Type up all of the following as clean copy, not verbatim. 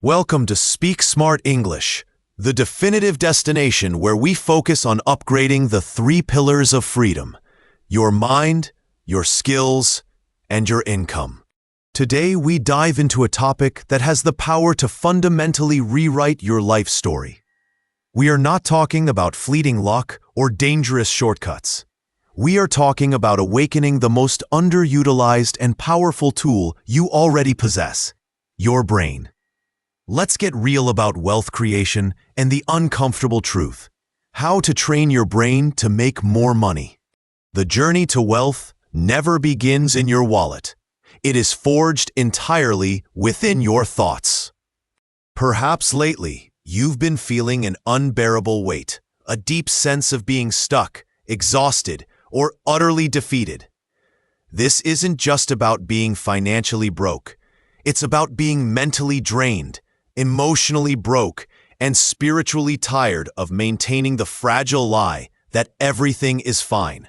Welcome to Speak Smart English, the definitive destination where we focus on upgrading the three pillars of freedom: your mind, your skills, and your income. Today, we dive into a topic that has the power to fundamentally rewrite your life story. We are not talking about fleeting luck or dangerous shortcuts. We are talking about awakening the most underutilized and powerful tool you already possess: your brain. Let's get real about wealth creation and the uncomfortable truth: how to train your brain to make more money. The journey to wealth never begins in your wallet. It is forged entirely within your thoughts. Perhaps lately, you've been feeling an unbearable weight, a deep sense of being stuck, exhausted, or utterly defeated. This isn't just about being financially broke. It's about being mentally drained, emotionally broke, and spiritually tired of maintaining the fragile lie that everything is fine.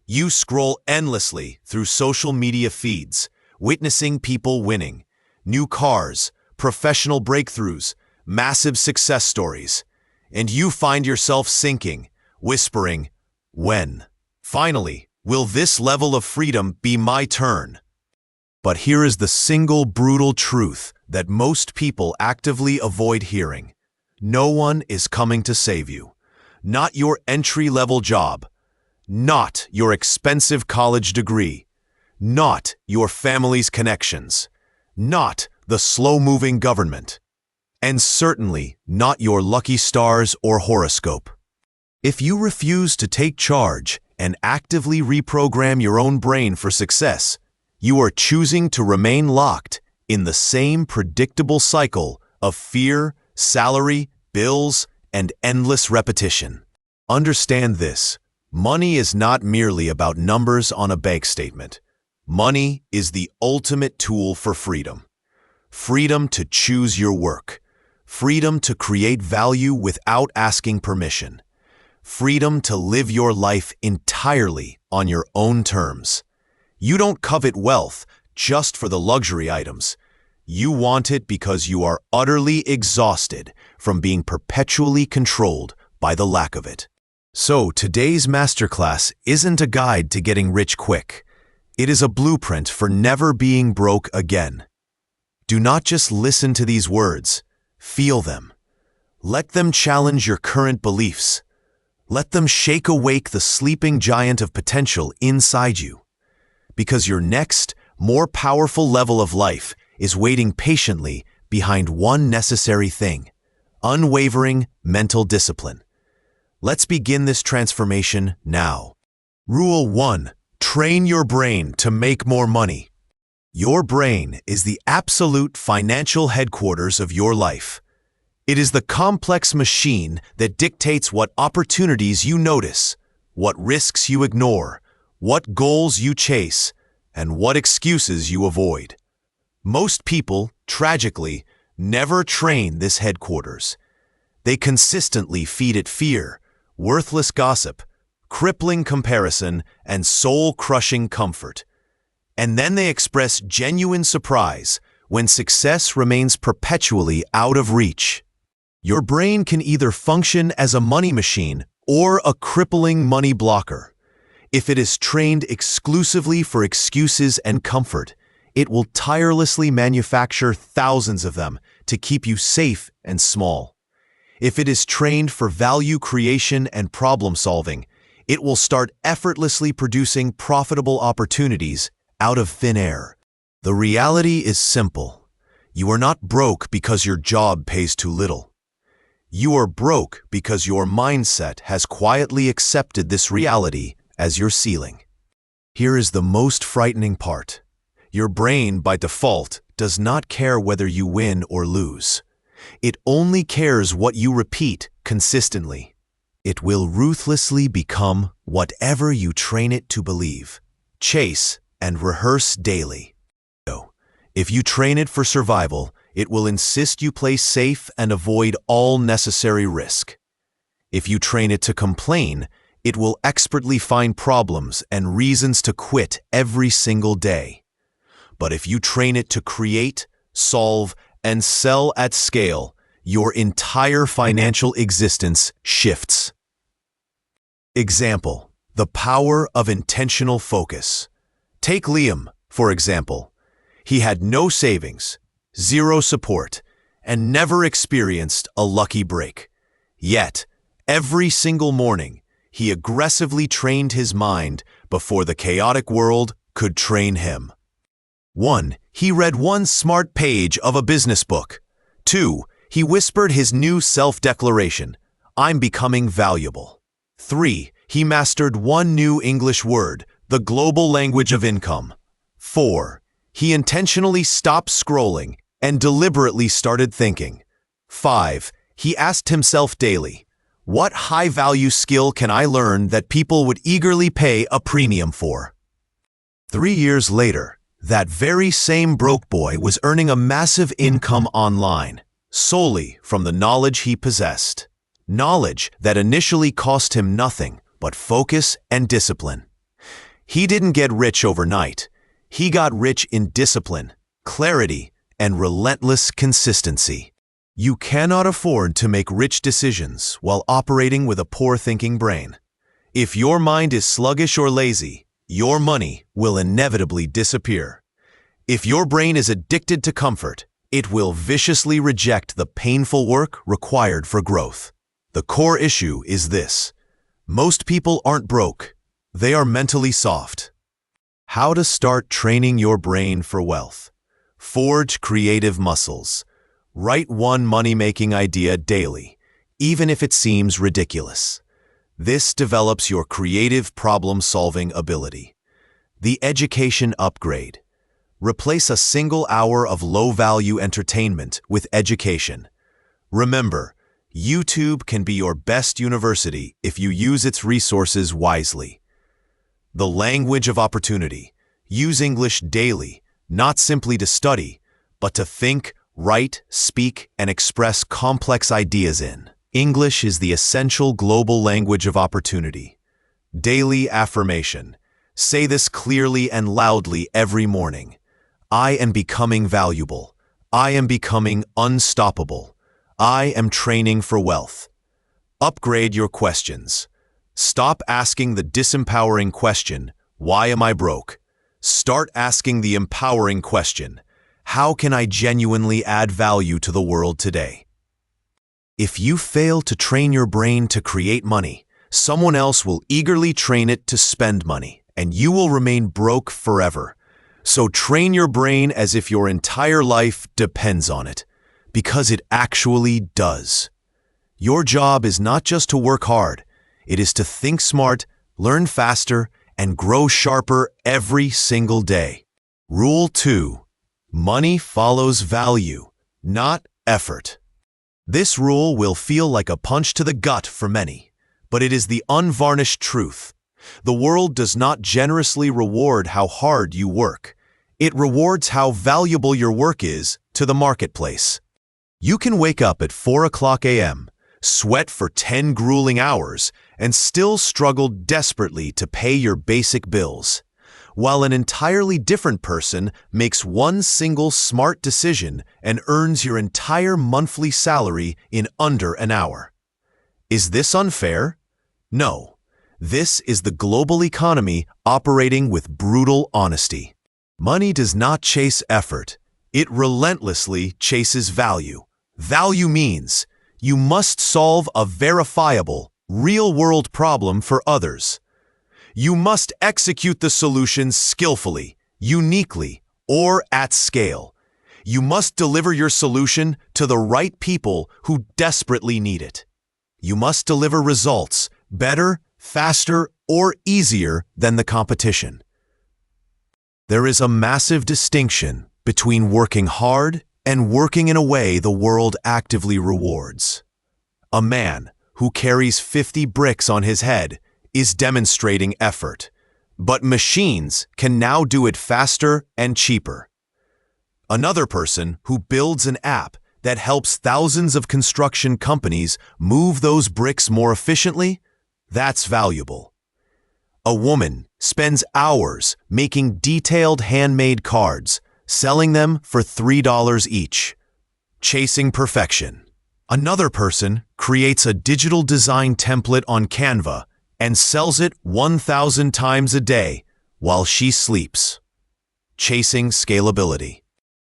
You scroll endlessly through social media feeds, witnessing people winning, new cars, professional breakthroughs, massive success stories, and you find yourself sinking, whispering, "When? Finally, will this level of freedom be my turn?" But here is the single brutal truth that most people actively avoid hearing. No one is coming to save you. Not your entry-level job. Not your expensive college degree. Not your family's connections. Not the slow-moving government. And certainly not your lucky stars or horoscope. If you refuse to take charge and actively reprogram your own brain for success, you are choosing to remain locked in the same predictable cycle of fear, salary, bills, and endless repetition. Understand this: money is not merely about numbers on a bank statement. Money is the ultimate tool for freedom. Freedom to choose your work. Freedom to create value without asking permission. Freedom to live your life entirely on your own terms. You don't covet wealth just for the luxury items. You want it because you are utterly exhausted from being perpetually controlled by the lack of it. So today's masterclass isn't a guide to getting rich quick. It is a blueprint for never being broke again. Do not just listen to these words. Feel them. Let them challenge your current beliefs. Let them shake awake the sleeping giant of potential inside you. Because your next, more powerful level of life is waiting patiently behind one necessary thing: unwavering mental discipline. Let's begin this transformation now. Rule 1. Train your brain to make more money. Your brain is the absolute financial headquarters of your life. It is the complex machine that dictates what opportunities you notice, what risks you ignore, what goals you chase, and what excuses you avoid. Most people, tragically, never train this headquarters. They consistently feed it fear, worthless gossip, crippling comparison, and soul-crushing comfort. And then they express genuine surprise when success remains perpetually out of reach. Your brain can either function as a money machine or a crippling money blocker. If it is trained exclusively for excuses and comfort, it will tirelessly manufacture thousands of them to keep you safe and small. If it is trained for value creation and problem solving, it will start effortlessly producing profitable opportunities out of thin air. The reality is simple. You are not broke because your job pays too little. You are broke because your mindset has quietly accepted this reality as your ceiling. Here is the most frightening part. Your brain, by default, does not care whether you win or lose. It only cares what you repeat consistently. It will ruthlessly become whatever you train it to believe, chase, and rehearse daily. If you train it for survival, it will insist you play safe and avoid all necessary risk. If you train it to complain, it will expertly find problems and reasons to quit every single day. But if you train it to create, solve, and sell at scale, your entire financial existence shifts. Example: the power of intentional focus. Take Liam, for example. He had no savings, zero support, and never experienced a lucky break. Yet, every single morning, he aggressively trained his mind before the chaotic world could train him. 1. He read one smart page of a business book. 2. He whispered his new self-declaration, "I'm becoming valuable." 3. He mastered one new English word, the global language of income. 4. He intentionally stopped scrolling and deliberately started thinking. 5. He asked himself daily, "What high-value skill can I learn that people would eagerly pay a premium for?" 3 years later, that very same broke boy was earning a massive income online, solely from the knowledge he possessed. Knowledge that initially cost him nothing but focus and discipline. He didn't get rich overnight. He got rich in discipline, clarity, and relentless consistency. You cannot afford to make rich decisions while operating with a poor thinking brain. If your mind is sluggish or lazy, your money will inevitably disappear. If your brain is addicted to comfort, it will viciously reject the painful work required for growth. The core issue is this: most people aren't broke, they are mentally soft. How to start training your brain for wealth. Forge creative muscles. Write one money-making idea daily, even if it seems ridiculous. This develops your creative problem-solving ability. The education upgrade. Replace a single hour of low-value entertainment with education. Remember, YouTube can be your best university if you use its resources wisely. The language of opportunity. Use English daily, not simply to study, but to think, write, speak, and express complex ideas in. English is the essential global language of opportunity. Daily affirmation. Say this clearly and loudly every morning. I am becoming valuable. I am becoming unstoppable. I am training for wealth. Upgrade your questions. Stop asking the disempowering question, "Why am I broke?" Start asking the empowering question, "How can I genuinely add value to the world today?" If you fail to train your brain to create money, someone else will eagerly train it to spend money, and you will remain broke forever. So train your brain as if your entire life depends on it, because it actually does. Your job is not just to work hard, it is to think smart, learn faster, and grow sharper every single day. Rule 2. Money follows value, not effort. This rule will feel like a punch to the gut for many, but it is the unvarnished truth. The world does not generously reward how hard you work. It rewards how valuable your work is to the marketplace. You can wake up at 4 o'clock a.m., sweat for 10 grueling hours, and still struggle desperately to pay your basic bills, while an entirely different person makes one single smart decision and earns your entire monthly salary in under an hour. Is this unfair? No. This is the global economy operating with brutal honesty. Money does not chase effort. It relentlessly chases value. Value means you must solve a verifiable, real-world problem for others. You must execute the solution skillfully, uniquely, or at scale. You must deliver your solution to the right people who desperately need it. You must deliver results better, faster, or easier than the competition. There is a massive distinction between working hard and working in a way the world actively rewards. A man who carries 50 bricks on his head is demonstrating effort, but machines can now do it faster and cheaper. Another person who builds an app that helps thousands of construction companies move those bricks more efficiently, that's valuable. A woman spends hours making detailed handmade cards, selling them for $3 each. chasing perfection. Another person creates a digital design template on Canva and sells it 1,000 times a day while she sleeps. Chasing scalability.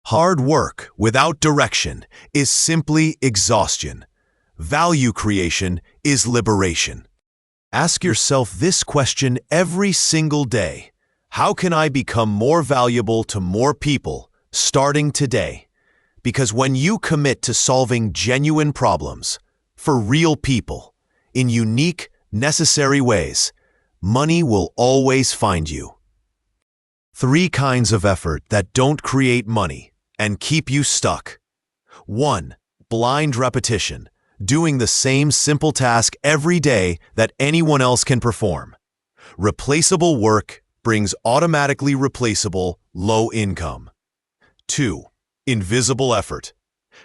Hard work without direction is simply exhaustion. Value creation is liberation. Ask yourself this question every single day. How can I become more valuable to more people starting today? Because when you commit to solving genuine problems for real people in unique, necessary ways, money will always find you. 3 kinds of effort that don't create money and keep you stuck. 1. Blind repetition, doing the same simple task every day that anyone else can perform. Replaceable work brings automatically replaceable low income. 2. Invisible effort,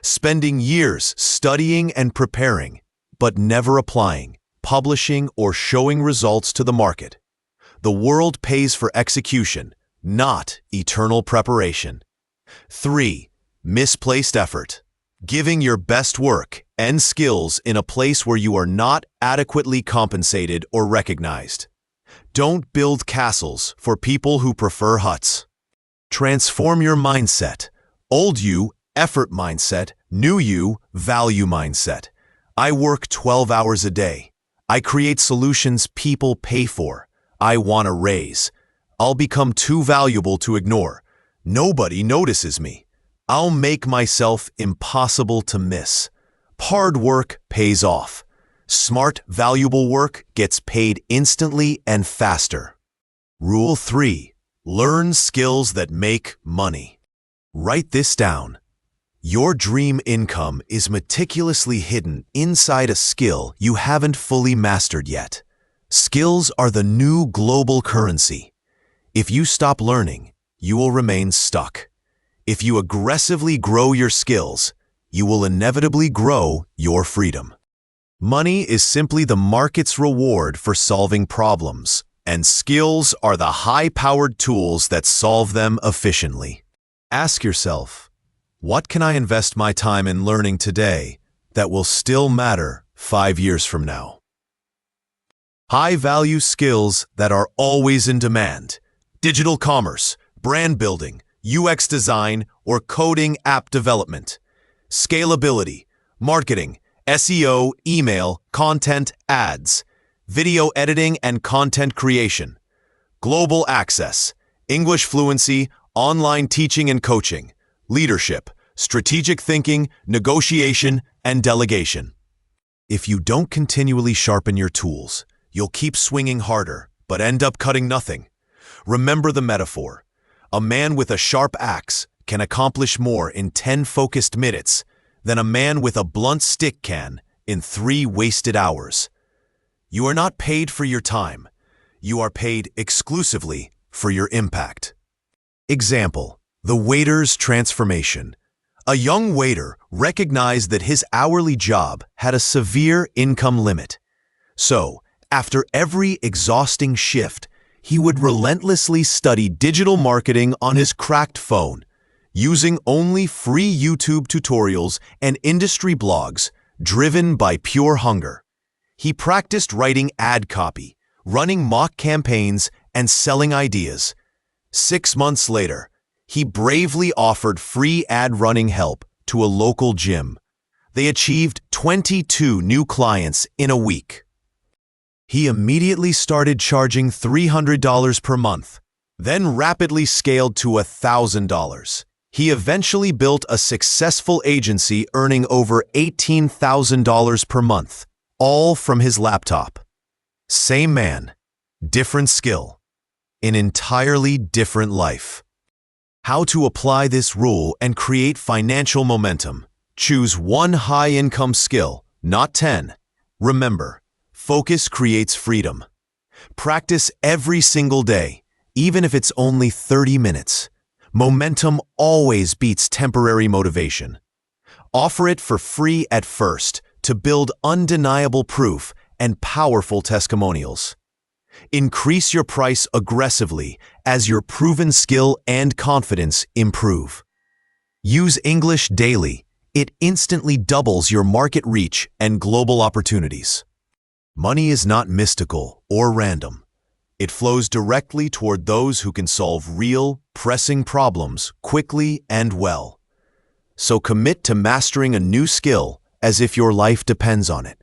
spending years studying and preparing, but never applying, publishing, or showing results to the market. The world pays for execution, not eternal preparation. 3. Misplaced effort, giving your best work and skills in a place where you are not adequately compensated or recognized. Don't build castles for people who prefer huts. Transform your mindset. Old you, effort mindset. New you, value mindset. I work 12 hours a day. I create solutions people pay for. I want a raise. I'll become too valuable to ignore. Nobody notices me. I'll make myself impossible to miss. Hard work pays off. Smart, valuable work gets paid instantly and faster. Rule 3. Learn skills that make money. Write this down. Your dream income is meticulously hidden inside a skill you haven't fully mastered yet. Skills are the new global currency. If you stop learning, you will remain stuck. If you aggressively grow your skills, you will inevitably grow your freedom. Money is simply the market's reward for solving problems, and skills are the high-powered tools that solve them efficiently. Ask yourself, what can I invest my time in learning today that will still matter 5 years from now? High-value skills that are always in demand. Digital commerce, brand building, UX design, or coding app development. Scalability, marketing, SEO, email, content, ads, video editing and content creation. Global access, English fluency, online teaching and coaching, leadership, strategic thinking, negotiation, and delegation. If you don't continually sharpen your tools, you'll keep swinging harder, but end up cutting nothing. Remember the metaphor. A man with a sharp axe can accomplish more in 10 focused minutes than a man with a blunt stick can in 3 wasted hours. You are not paid for your time. You are paid exclusively for your impact. Example, the waiter's transformation. A young waiter recognized that his hourly job had a severe income limit. So, after every exhausting shift, he would relentlessly study digital marketing on his cracked phone, using only free YouTube tutorials and industry blogs driven by pure hunger. He practiced writing ad copy, running mock campaigns, and selling ideas. 6 months later, he bravely offered free ad running help to a local gym. They achieved 22 new clients in a week. He immediately started charging $300 per month, then rapidly scaled to $1,000. He eventually built a successful agency earning over $18,000 per month, all from his laptop. Same man, different skill, an entirely different life. How to apply this rule and create financial momentum. Choose one high-income skill, not 10. Remember, focus creates freedom. Practice every single day, even if it's only 30 minutes. Momentum always beats temporary motivation. Offer it for free at first to build undeniable proof and powerful testimonials. Increase your price aggressively as your proven skill and confidence improve. Use English daily, it instantly doubles your market reach and global opportunities. Money is not mystical or random. It flows directly toward those who can solve real, pressing problems quickly and well. So commit to mastering a new skill as if your life depends on it,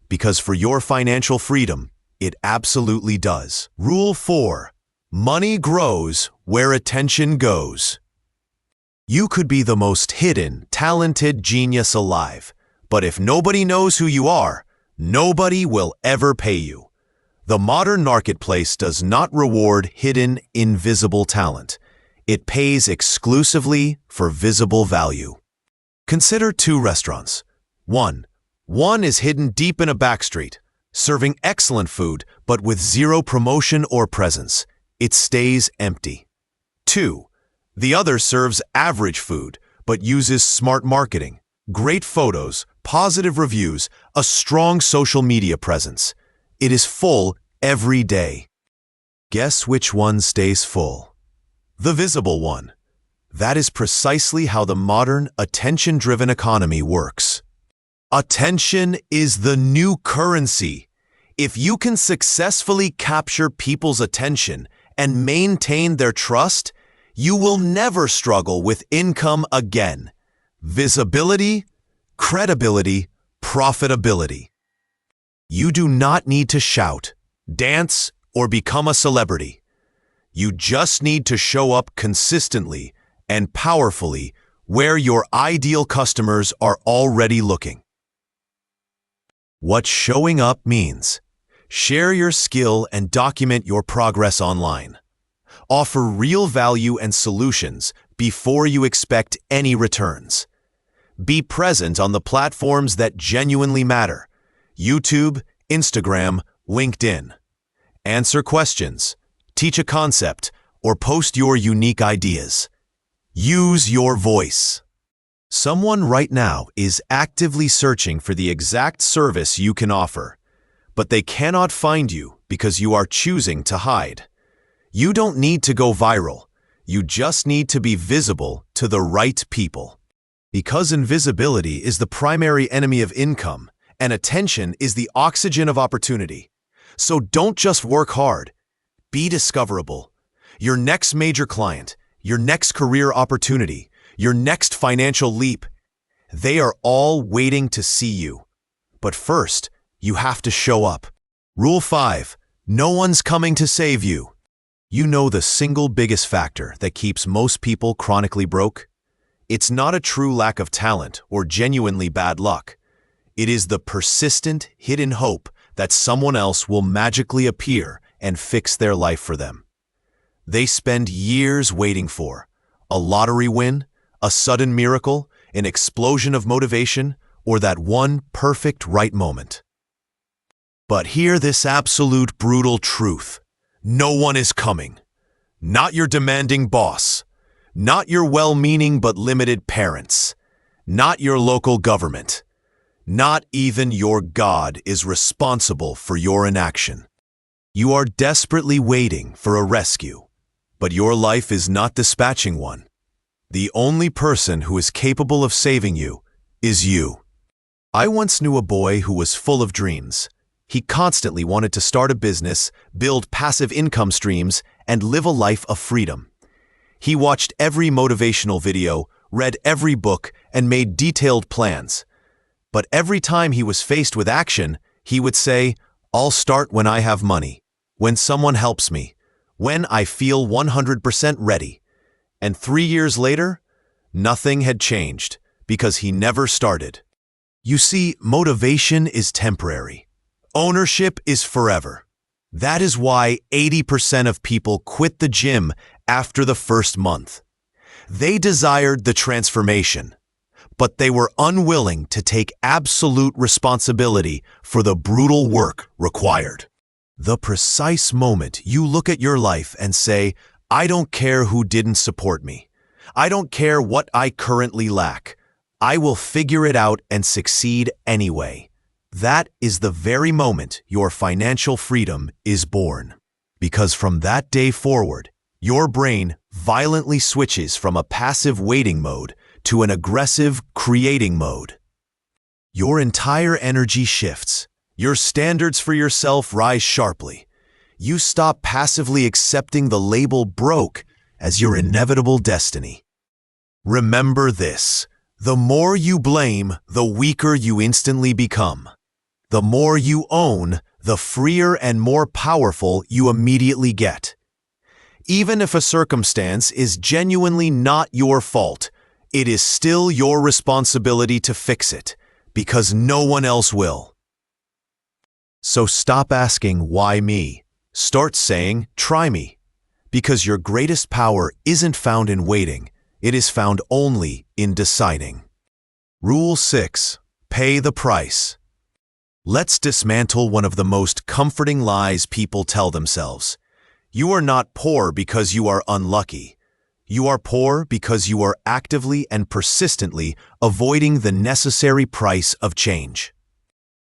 because for your financial freedom, it absolutely does. Rule 4. Money grows where attention goes. You could be the most hidden, talented genius alive, but if nobody knows who you are, nobody will ever pay you. The modern marketplace does not reward hidden, invisible talent. It pays exclusively for visible value. Consider 2 restaurants. One is hidden deep in a backstreet, serving excellent food but with zero promotion or presence. It stays empty. 2. The other serves average food but uses smart marketing, great photos, positive reviews, a strong social media presence. It is full every day. Guess which one stays full? The visible one. That is precisely how the modern, attention-driven economy works. Attention is the new currency. If you can successfully capture people's attention and maintain their trust, you will never struggle with income again. Visibility, credibility, profitability. You do not need to shout, dance, or become a celebrity. You just need to show up consistently and powerfully where your ideal customers are already looking. What showing up means: share your skill and document your progress online. Offer real value and solutions before you expect any returns. Be present on the platforms that genuinely matter: YouTube, Instagram, LinkedIn. Answer questions, teach a concept, or post your unique ideas. Use your voice. Someone right now is actively searching for the exact service you can offer, but they cannot find you because you are choosing to hide. You don't need to go viral. You just need to be visible to the right people. Because invisibility is the primary enemy of income, and attention is the oxygen of opportunity. So don't just work hard. Be discoverable. Your next major client, your next career opportunity, your next financial leap, they are all waiting to see you. But first, you have to show up. Rule 5. No one's coming to save you. You know the single biggest factor that keeps most people chronically broke? It's not a true lack of talent or genuinely bad luck. It is the persistent, hidden hope that someone else will magically appear and fix their life for them. They spend years waiting for a lottery win, a sudden miracle, an explosion of motivation, or that one perfect right moment. But hear this absolute brutal truth. No one is coming. Not your demanding boss. Not your well-meaning but limited parents. Not your local government. Not even your God is responsible for your inaction. You are desperately waiting for a rescue, but your life is not dispatching one. The only person who is capable of saving you is you. I once knew a boy who was full of dreams. He constantly wanted to start a business, build passive income streams, and live a life of freedom. He watched every motivational video, read every book, and made detailed plans. But every time he was faced with action, he would say, "I'll start when I have money, when someone helps me, when I feel 100% ready." And 3 years later, nothing had changed because he never started. You see, motivation is temporary. Ownership is forever. That is why 80% of people quit the gym after the first month. They desired the transformation, but they were unwilling to take absolute responsibility for the brutal work required. The precise moment you look at your life and say, "I don't care who didn't support me. I don't care what I currently lack. I will figure it out and succeed anyway." That is the very moment your financial freedom is born. Because from that day forward, your brain violently switches from a passive waiting mode to an aggressive, creating mode. Your entire energy shifts. Your standards for yourself rise sharply. You stop passively accepting the label broke as your inevitable destiny. Remember this: the more you blame, the weaker you instantly become. The more you own, the freer and more powerful you immediately get. Even if a circumstance is genuinely not your fault, it is still your responsibility to fix it, because no one else will. So stop asking, why me? Start saying, try me. Because your greatest power isn't found in waiting, it is found only in deciding. Rule 6. Pay the price. Let's dismantle one of the most comforting lies people tell themselves. You are not poor because you are unlucky. You are poor because you are actively and persistently avoiding the necessary price of change.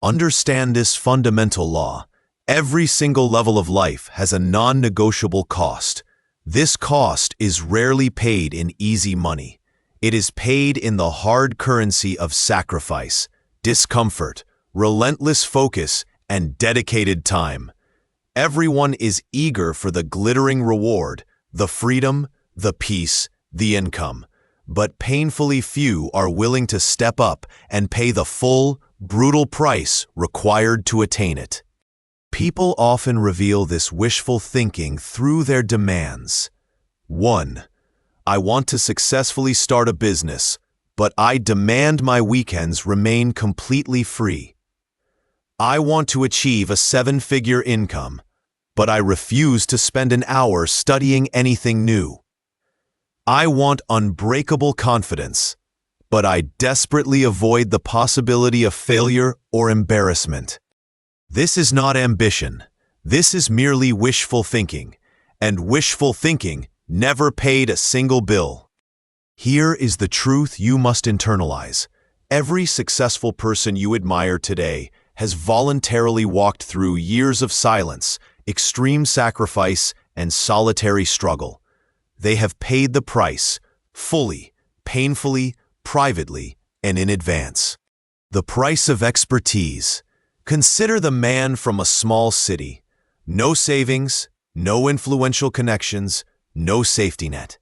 Understand this fundamental law. Every single level of life has a non-negotiable cost. This cost is rarely paid in easy money. It is paid in the hard currency of sacrifice, discomfort, relentless focus, and dedicated time. Everyone is eager for the glittering reward, the freedom, the peace, the income. But painfully few are willing to step up and pay the full, brutal price required to attain it. People often reveal this wishful thinking through their demands. 1. I want to successfully start a business, but I demand my weekends remain completely free. I want to achieve a 7-figure income, but I refuse to spend an hour studying anything new. I want unbreakable confidence, but I desperately avoid the possibility of failure or embarrassment. This is not ambition. This is merely wishful thinking, and wishful thinking never paid a single bill. Here is the truth you must internalize. Every successful person you admire today has voluntarily walked through years of silence, extreme sacrifice, and solitary struggle. They have paid the price, fully, painfully, privately, and in advance. The price of expertise. Consider the man from a small city. No savings, no influential connections, no safety net.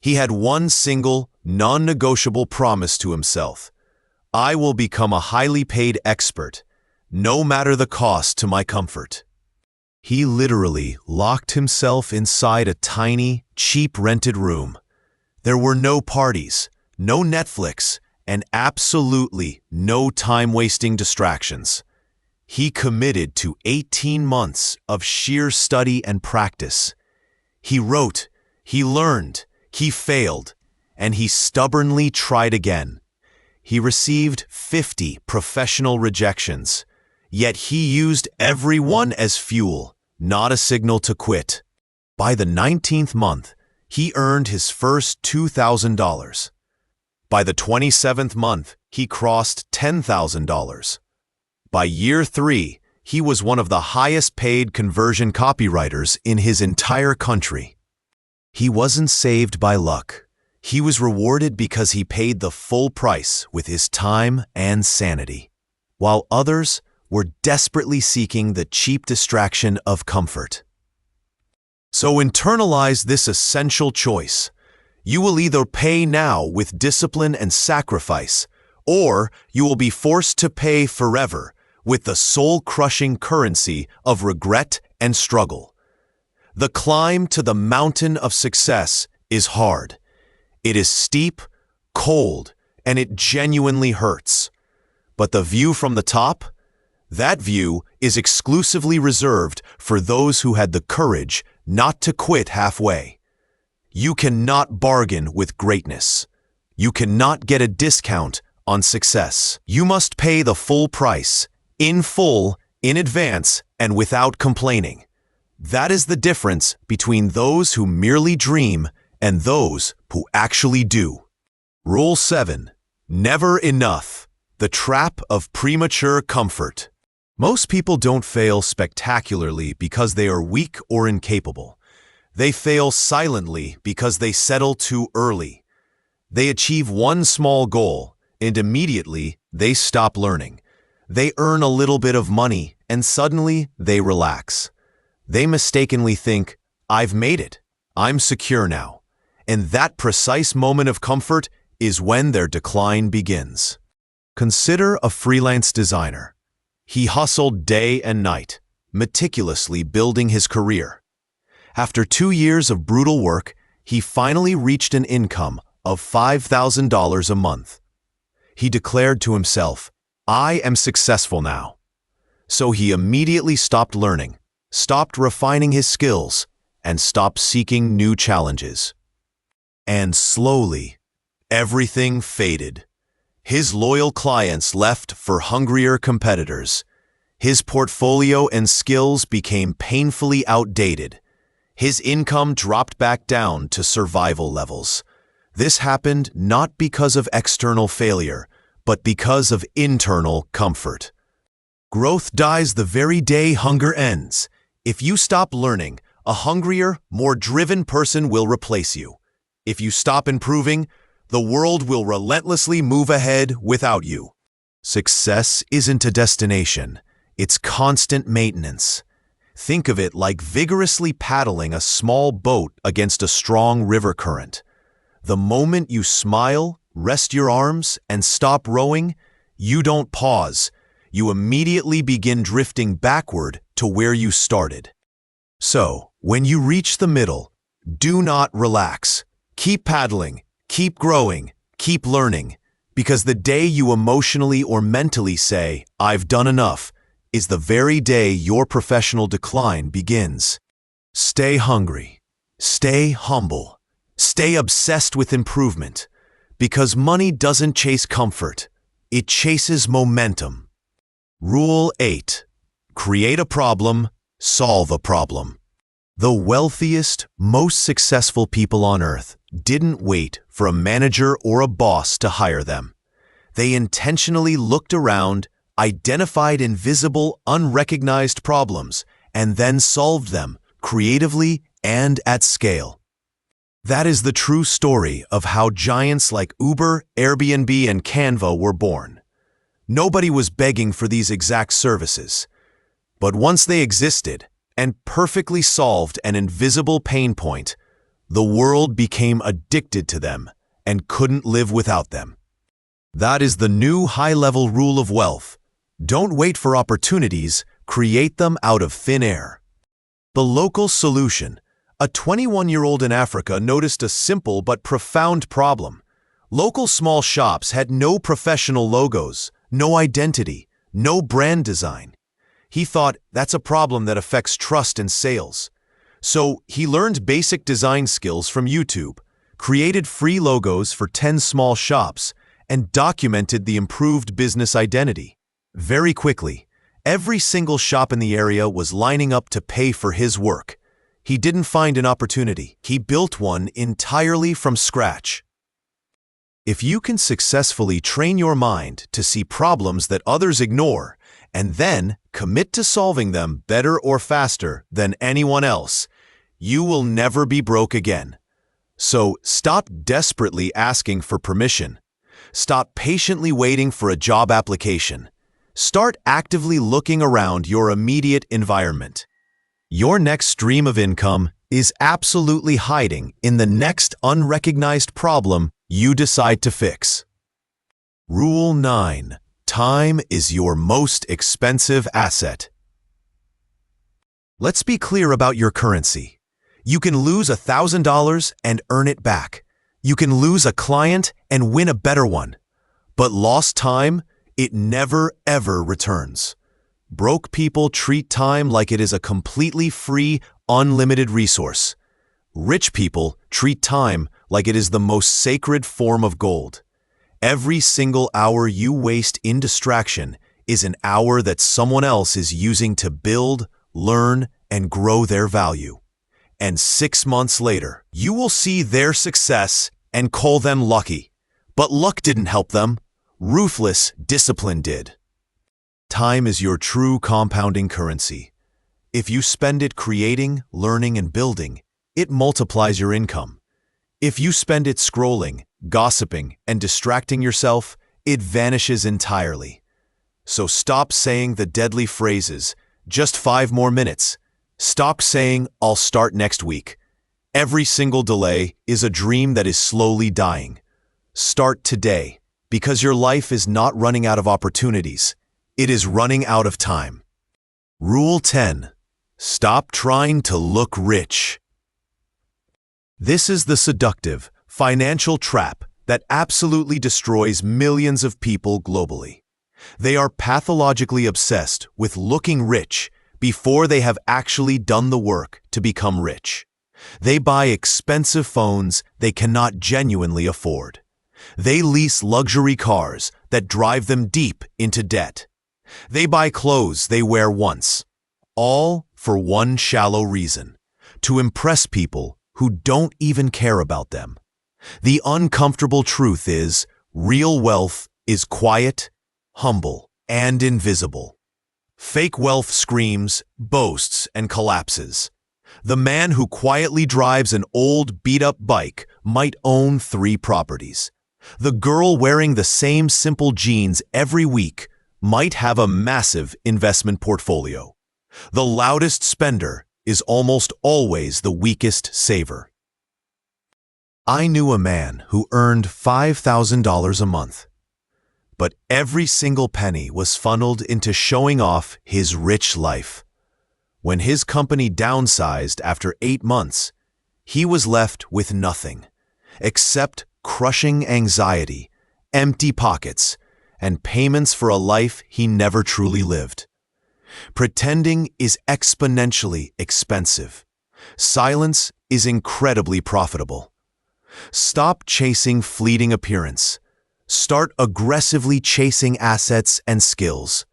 He had one single, non-negotiable promise to himself. I will become a highly paid expert, no matter the cost to my comfort. He literally locked himself inside a tiny, cheap rented room. There were no parties, no Netflix, and absolutely no time-wasting distractions. He committed to 18 months of sheer study and practice. He wrote, he learned, he failed, and he stubbornly tried again. He received 50 professional rejections, yet he used every one as fuel, not a signal to quit. By the 19th month, he earned his first $2,000. By the 27th month, he crossed $10,000. By year 3, he was one of the highest-paid conversion copywriters in his entire country. He wasn't saved by luck. He was rewarded because he paid the full price with his time and sanity, while others were desperately seeking the cheap distraction of comfort. So internalize this essential choice. You will either pay now with discipline and sacrifice, or you will be forced to pay forever with the soul-crushing currency of regret and struggle. The climb to the mountain of success is hard. It is steep, cold, and it genuinely hurts. But the view from the top? That view is exclusively reserved for those who had the courage not to quit halfway. You cannot bargain with greatness. You cannot get a discount on success. You must pay the full price, in full, in advance, and without complaining. That is the difference between those who merely dream and those who actually do. Rule 7. Never enough. The trap of premature comfort. Most people don't fail spectacularly because they are weak or incapable. They fail silently because they settle too early. They achieve one small goal, and immediately they stop learning. They earn a little bit of money, and suddenly they relax. They mistakenly think, "I've made it. I'm secure now." And that precise moment of comfort is when their decline begins. Consider a freelance designer. He hustled day and night, meticulously building his career. After 2 years of brutal work, he finally reached an income of $5,000 a month. He declared to himself, "I am successful now." So he immediately stopped learning, stopped refining his skills, and stopped seeking new challenges. And slowly, everything faded. His loyal clients left for hungrier competitors. His portfolio and skills became painfully outdated. His income dropped back down to survival levels. This happened not because of external failure, but because of internal comfort. Growth dies the very day hunger ends. If you stop learning, a hungrier, more driven person will replace you. If you stop improving, the world will relentlessly move ahead without you. Success isn't a destination, it's constant maintenance. Think of it like vigorously paddling a small boat against a strong river current. The moment you smile, rest your arms, and stop rowing, you don't pause. You immediately begin drifting backward to where you started. So, when you reach the middle, do not relax. Keep paddling, keep growing, keep learning, because the day you emotionally or mentally say, "I've done enough," is the very day your professional decline begins. Stay hungry, stay humble, stay obsessed with improvement, because money doesn't chase comfort, it chases momentum. Rule 8. Create a problem, solve a problem. The wealthiest, most successful people on earth didn't wait for a manager or a boss to hire them. They intentionally looked around, identified invisible, unrecognized problems, and then solved them creatively and at scale. That is the true story of how giants like Uber, Airbnb, and Canva were born. Nobody was begging for these exact services. But once they existed and perfectly solved an invisible pain point, the world became addicted to them and couldn't live without them. That is the new high-level rule of wealth. Don't wait for opportunities, create them out of thin air. The local solution. A 21-year-old in Africa noticed a simple but profound problem. Local small shops had no professional logos, no identity, no brand design. He thought, that's a problem that affects trust and sales. So he learned basic design skills from YouTube, created free logos for 10 small shops, and documented the improved business identity. Very quickly, every single shop in the area was lining up to pay for his work. He didn't find an opportunity. He built one entirely from scratch. If you can successfully train your mind to see problems that others ignore, and then commit to solving them better or faster than anyone else, you will never be broke again. So stop desperately asking for permission. Stop patiently waiting for a job application. Start actively looking around your immediate environment. Your next stream of income is absolutely hiding in the next unrecognized problem you decide to fix. Rule 9. Time is your most expensive asset. Let's be clear about your currency. You can lose $1,000 and earn it back. You can lose a client and win a better one. But lost time, it never ever returns. Broke people treat time like it is a completely free, unlimited resource. Rich people treat time like it is the most sacred form of gold. Every single hour you waste in distraction is an hour that someone else is using to build, learn, and grow their value. And 6 months later, you will see their success and call them lucky. But luck didn't help them. Ruthless discipline did. Time is your true compounding currency. If you spend it creating, learning, and building, it multiplies your income. If you spend it scrolling, gossiping, and distracting yourself, it vanishes entirely. So stop saying the deadly phrases, "just 5 more minutes." Stop saying, "I'll start next week." Every single delay is a dream that is slowly dying. Start today, because your life is not running out of opportunities. It is running out of time. Rule 10. Stop trying to look rich. This is the seductive, financial trap that absolutely destroys millions of people globally. They are pathologically obsessed with looking rich before they have actually done the work to become rich. They buy expensive phones they cannot genuinely afford. They lease luxury cars that drive them deep into debt. They buy clothes they wear once, all for one shallow reason: to impress people who don't even care about them. The uncomfortable truth is, real wealth is quiet, humble, and invisible. Fake wealth screams, boasts, and collapses. The man who quietly drives an old, beat-up bike might own 3 properties. The girl wearing the same simple jeans every week might have a massive investment portfolio. The loudest spender is almost always the weakest saver. I knew a man who earned $5,000 a month, but every single penny was funneled into showing off his rich life. When his company downsized after 8 months, he was left with nothing except crushing anxiety, empty pockets, and payments for a life he never truly lived. Pretending is exponentially expensive. Silence is incredibly profitable. Stop chasing fleeting appearance. Start aggressively chasing assets and skills.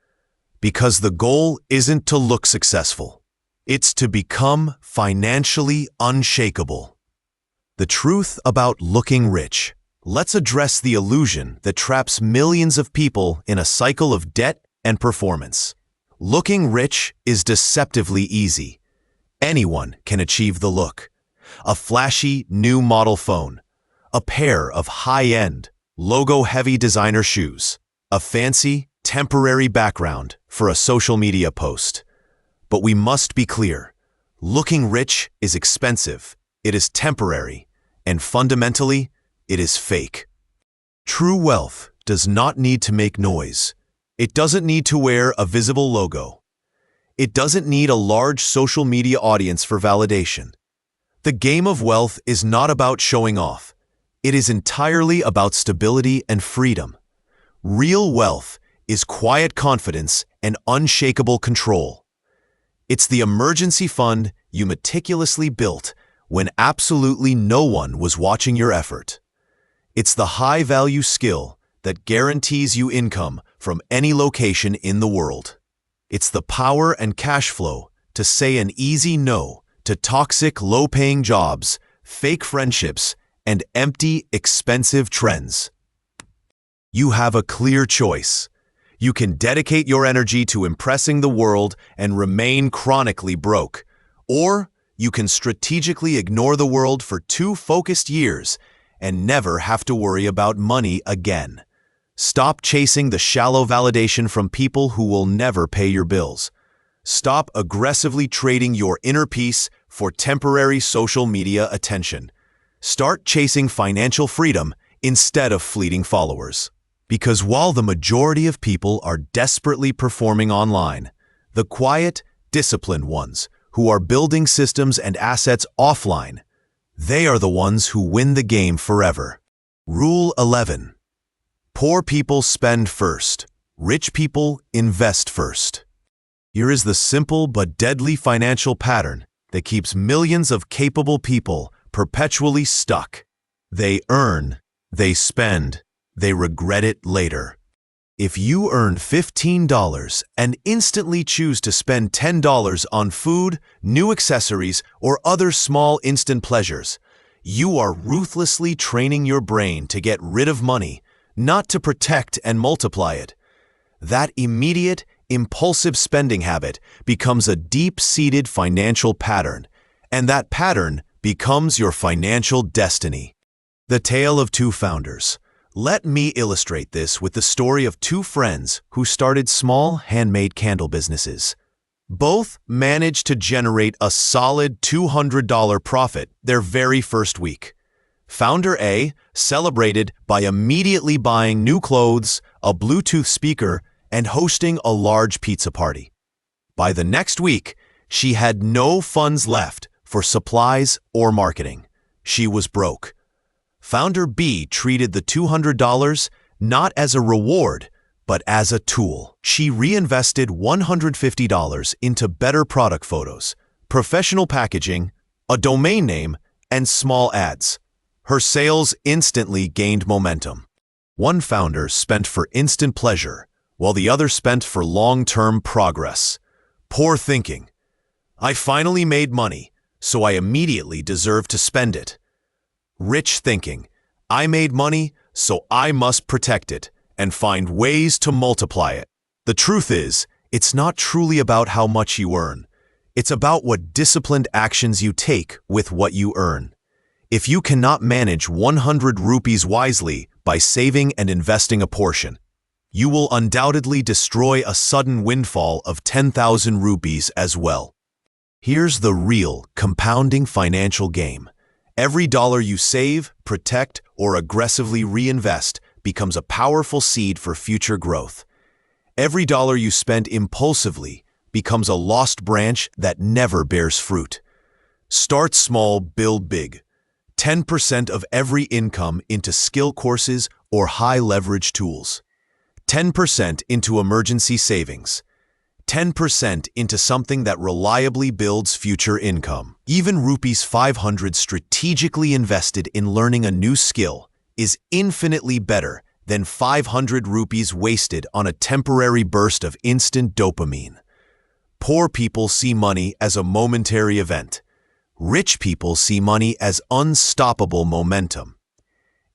Because the goal isn't to look successful. It's to become financially unshakable. The truth about looking rich. Let's address the illusion that traps millions of people in a cycle of debt and performance. Looking rich is deceptively easy. Anyone can achieve the look. A flashy new model phone, a pair of high-end, logo-heavy designer shoes, a fancy, temporary background for a social media post. But we must be clear. Looking rich is expensive, it is temporary, and fundamentally, it is fake. True wealth does not need to make noise. It doesn't need to wear a visible logo. It doesn't need a large social media audience for validation. The game of wealth is not about showing off. It is entirely about stability and freedom. Real wealth is quiet confidence and unshakable control. It's the emergency fund you meticulously built when absolutely no one was watching your effort. It's the high-value skill that guarantees you income from any location in the world. It's the power and cash flow to say an easy no to toxic, low-paying jobs, fake friendships, and empty, expensive trends. You have a clear choice. You can dedicate your energy to impressing the world and remain chronically broke. Or you can strategically ignore the world for 2 focused years and never have to worry about money again. Stop chasing the shallow validation from people who will never pay your bills. Stop aggressively trading your inner peace for temporary social media attention. Start chasing financial freedom instead of fleeting followers. Because while the majority of people are desperately performing online, the quiet, disciplined ones who are building systems and assets offline, they are the ones who win the game forever. Rule 11. Poor people spend first. Rich people invest first. Here is the simple but deadly financial pattern that keeps millions of capable people perpetually stuck. They earn, they spend, they regret it later. If you earn $15 and instantly choose to spend $10 on food, new accessories, or other small instant pleasures, you are ruthlessly training your brain to get rid of money, not to protect and multiply it. That immediate, impulsive spending habit becomes a deep-seated financial pattern, and that pattern becomes your financial destiny. The tale of two founders. Let me illustrate this with the story of two friends who started small handmade candle businesses. Both managed to generate a solid $200 profit their very first week. Founder A celebrated by immediately buying new clothes, a Bluetooth speaker, and hosting a large pizza party. By the next week, she had no funds left for supplies or marketing. She was broke. Founder B treated the $200 not as a reward, but as a tool. She reinvested $150 into better product photos, professional packaging, a domain name, and small ads. Her sales instantly gained momentum. One founder spent for instant pleasure, while the other spent for long-term progress. Poor thinking. I finally made money, so I immediately deserve to spend it. Rich thinking. I made money, so I must protect it and find ways to multiply it. The truth is, it's not truly about how much you earn. It's about what disciplined actions you take with what you earn. If you cannot manage 100 rupees wisely by saving and investing a portion, you will undoubtedly destroy a sudden windfall of 10,000 rupees as well. Here's the real compounding financial game. Every dollar you save, protect, or aggressively reinvest becomes a powerful seed for future growth. Every dollar you spend impulsively becomes a lost branch that never bears fruit. Start small, build big. 10% of every income into skill courses or high-leverage tools. 10% into emergency savings. 10% into something that reliably builds future income. Even rupees 500 strategically invested in learning a new skill is infinitely better than 500 rupees wasted on a temporary burst of instant dopamine. Poor people see money as a momentary event. Rich people see money as unstoppable momentum.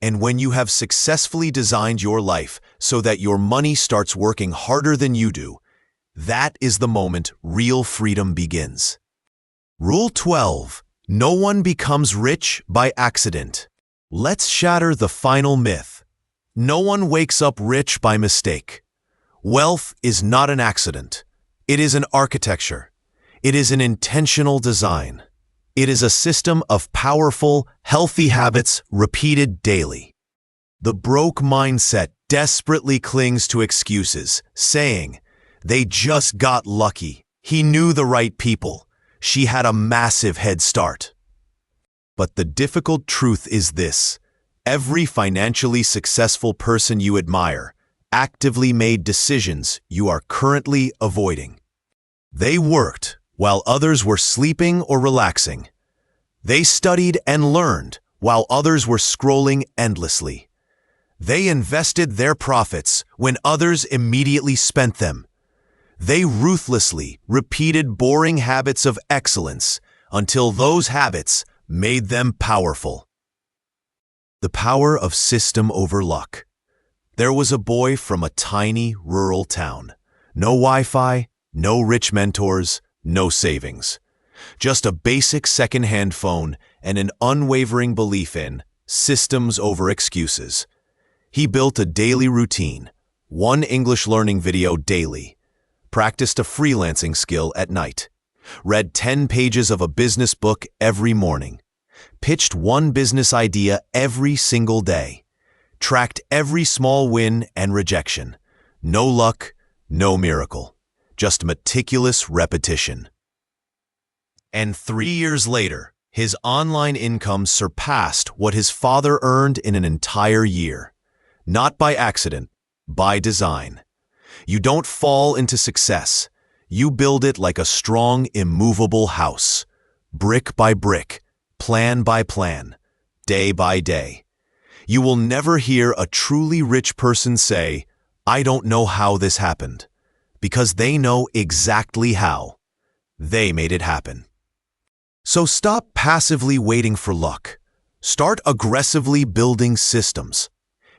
And when you have successfully designed your life so that your money starts working harder than you do, that is the moment real freedom begins. Rule 12. No one becomes rich by accident. Let's shatter the final myth. No one wakes up rich by mistake. Wealth is not an accident. It is an architecture. It is an intentional design. It is a system of powerful, healthy habits repeated daily. The broke mindset desperately clings to excuses, saying, "They just got lucky. He knew the right people. She had a massive head start." But the difficult truth is this: every financially successful person you admire actively made decisions you are currently avoiding. They worked while others were sleeping or relaxing. They studied and learned while others were scrolling endlessly. They invested their profits when others immediately spent them. They ruthlessly repeated boring habits of excellence until those habits made them powerful. The power of system over luck. There was a boy from a tiny rural town. No Wi-Fi, no rich mentors, no savings. Just a basic second-hand phone and an unwavering belief in systems over excuses. He built a daily routine, one English learning video daily, practiced a freelancing skill at night, read 10 pages of a business book every morning, pitched one business idea every single day, tracked every small win and rejection. No luck, no miracle, just meticulous repetition. And 3 years later, his online income surpassed what his father earned in an entire year. Not by accident, by design. You don't fall into success. You build it like a strong, immovable house, brick by brick, plan by plan, day by day. You will never hear a truly rich person say, "I don't know how this happened," because they know exactly how. They made it happen. So stop passively waiting for luck. Start aggressively building systems.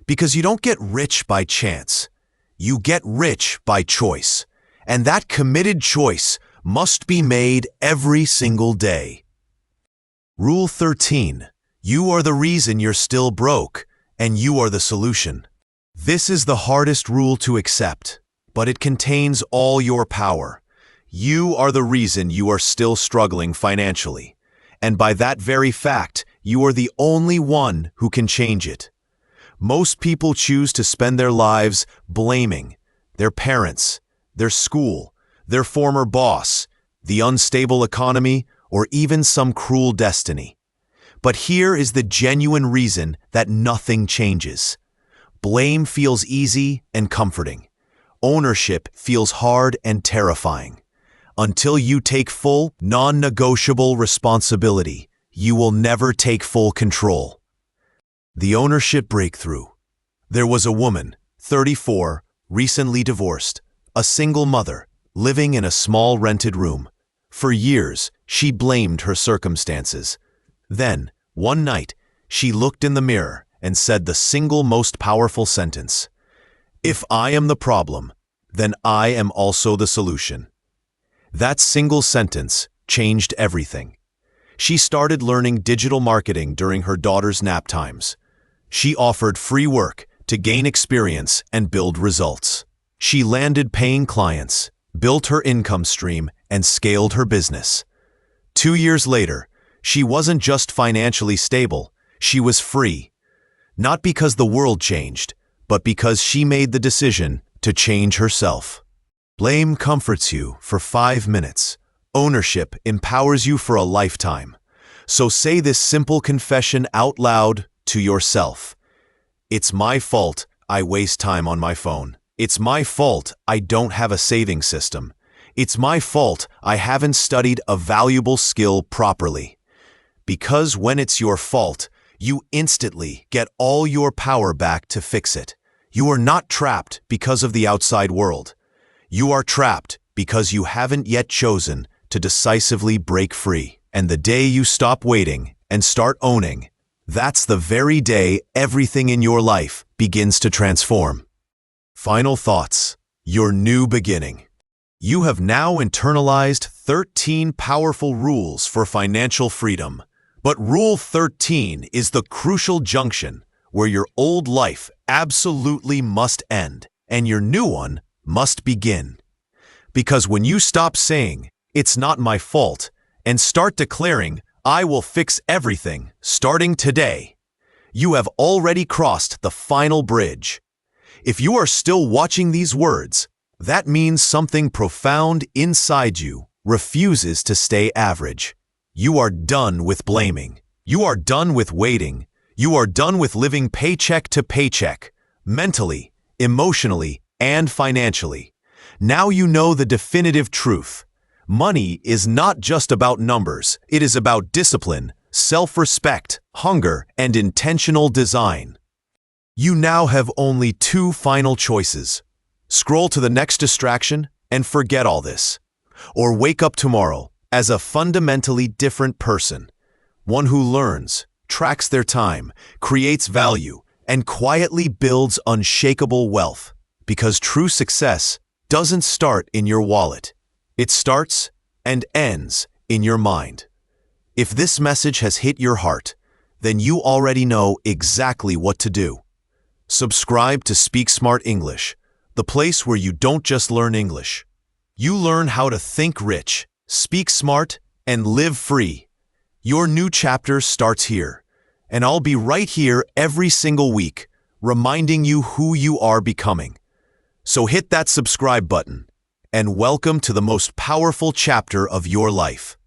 Because you don't get rich by chance. You get rich by choice. And that committed choice must be made every single day. Rule 13. You are the reason you're still broke, and you are the solution. This is the hardest rule to accept, but it contains all your power. You are the reason you are still struggling financially, and by that very fact, you are the only one who can change it. Most people choose to spend their lives blaming their parents, their school, their former boss, the unstable economy, or even some cruel destiny. But here is the genuine reason that nothing changes. Blame feels easy and comforting. Ownership feels hard and terrifying. Until you take full, non-negotiable responsibility, you will never take full control. The ownership breakthrough. There was a woman, 34, recently divorced, a single mother, living in a small rented room. For years, she blamed her circumstances. Then, one night, she looked in the mirror and said the single most powerful sentence: "If I am the problem, then I am also the solution." That single sentence changed everything. She started learning digital marketing during her daughter's nap times. She offered free work to gain experience and build results. She landed paying clients, built her income stream, and scaled her business. 2 years later, she wasn't just financially stable, she was free. Not because the world changed, but because she made the decision to change herself. Blame comforts you for 5 minutes. Ownership empowers you for a lifetime. So say this simple confession out loud to yourself. It's my fault I waste time on my phone. It's my fault I don't have a saving system. It's my fault I haven't studied a valuable skill properly. Because when it's your fault, you instantly get all your power back to fix it. You are not trapped because of the outside world. You are trapped because you haven't yet chosen to decisively break free. And the day you stop waiting and start owning, that's the very day everything in your life begins to transform. Final thoughts. Your new beginning. You have now internalized 13 powerful rules for financial freedom. But Rule 13 is the crucial junction where your old life absolutely must end and your new one must begin. Because when you stop saying, "It's not my fault," and start declaring, "I will fix everything starting today," you have already crossed the final bridge. If you are still watching these words, that means something profound inside you refuses to stay average. You are done with blaming. You are done with waiting. You are done with living paycheck to paycheck, mentally, emotionally, and financially. Now you know the definitive truth. Money is not just about numbers. It is about discipline, self-respect, hunger, and intentional design. You now have only 2 final choices. Scroll to the next distraction and forget all this. Or wake up tomorrow as a fundamentally different person. One who learns, tracks their time, creates value, and quietly builds unshakable wealth. Because true success doesn't start in your wallet. It starts and ends in your mind. If this message has hit your heart, then you already know exactly what to do. Subscribe to Speak Smart English, the place where you don't just learn English. You learn how to think rich, speak smart, and live free. Your new chapter starts here, and I'll be right here every single week, reminding you who you are becoming. So hit that subscribe button, and welcome to the most powerful chapter of your life.